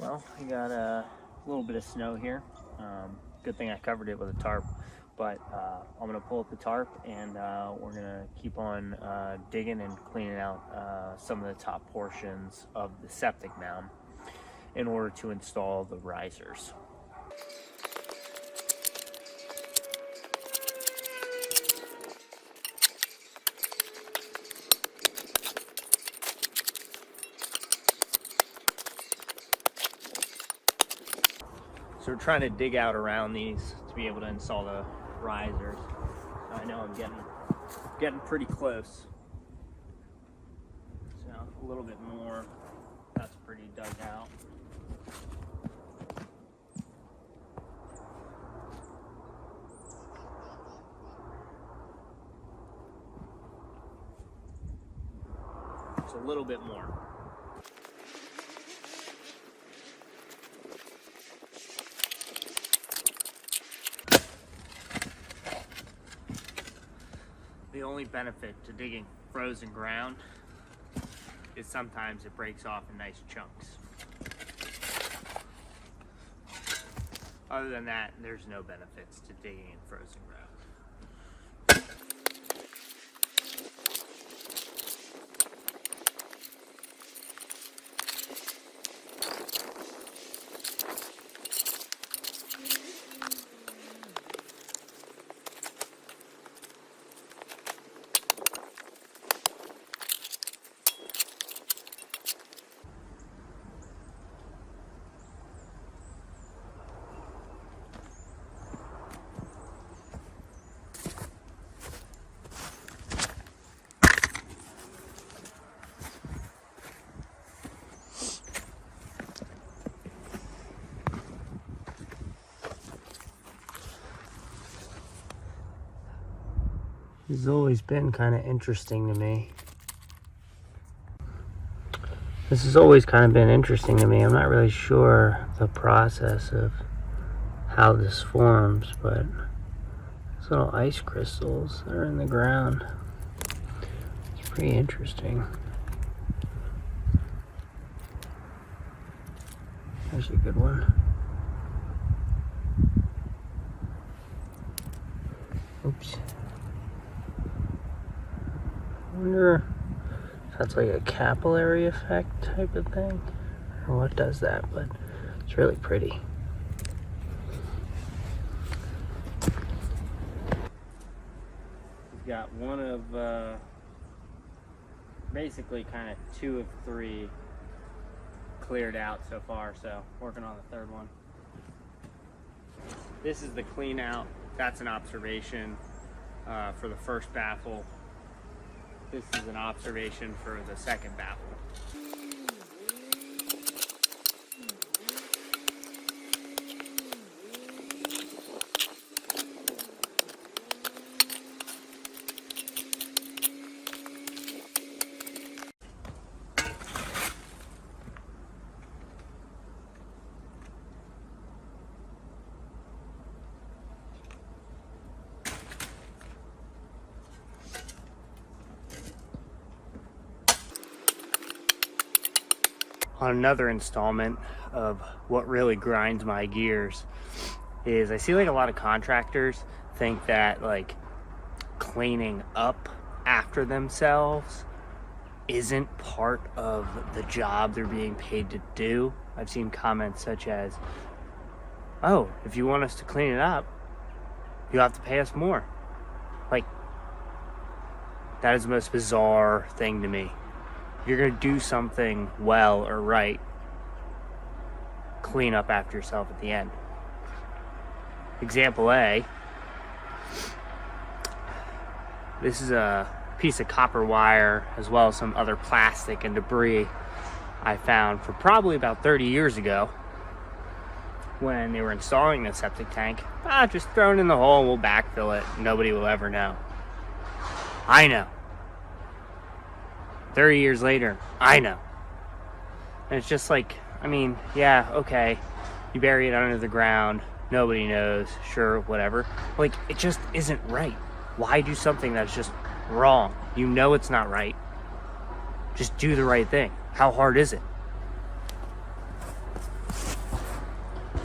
Well, we got a little bit of snow here. Good thing I covered it with a tarp, but I'm gonna pull up the tarp and we're gonna keep on digging and cleaning out some of the top portions of the septic mound in order to install the risers. So we're trying to dig out around these to be able to install the risers. I know I'm getting pretty close. So a little bit more. That's pretty dug out. Just a little bit more. The only benefit to digging frozen ground is sometimes it breaks off in nice chunks. Other than that, there's no benefits to digging in frozen ground. This has always been kind of interesting to me. I'm not really sure the process of how this forms, but these little ice crystals that are in the ground, it's pretty interesting. There's a good one. Oops. I wonder if that's like a capillary effect type of thing, or what does that, but it's really pretty. We've got one of, basically kind of 2 of 3 cleared out so far, so working on the 3rd one. This is the clean out. That's an observation for the first baffle. This is an observation for the 2nd baffle. On another installment of what really grinds my gears is I see like a lot of contractors think that like cleaning up after themselves isn't part of the job they're being paid to do. I've seen comments such as, oh, if you want us to clean it up, you have to pay us more. Like, that is the most bizarre thing to me. You're gonna do something well or right, clean up after yourself at the end. Example A, this is a piece of copper wire as well as some other plastic and debris I found from probably about 30 years ago when they were installing the septic tank. Just throw it in the hole and we'll backfill it. Nobody will ever know. I know. 30 years later, I know. And it's just like, I mean, yeah, okay, you bury it under the ground, nobody knows, sure, whatever. Like, it just isn't right. Why do something that's just wrong? You know it's not right. Just do the right thing. How hard is it?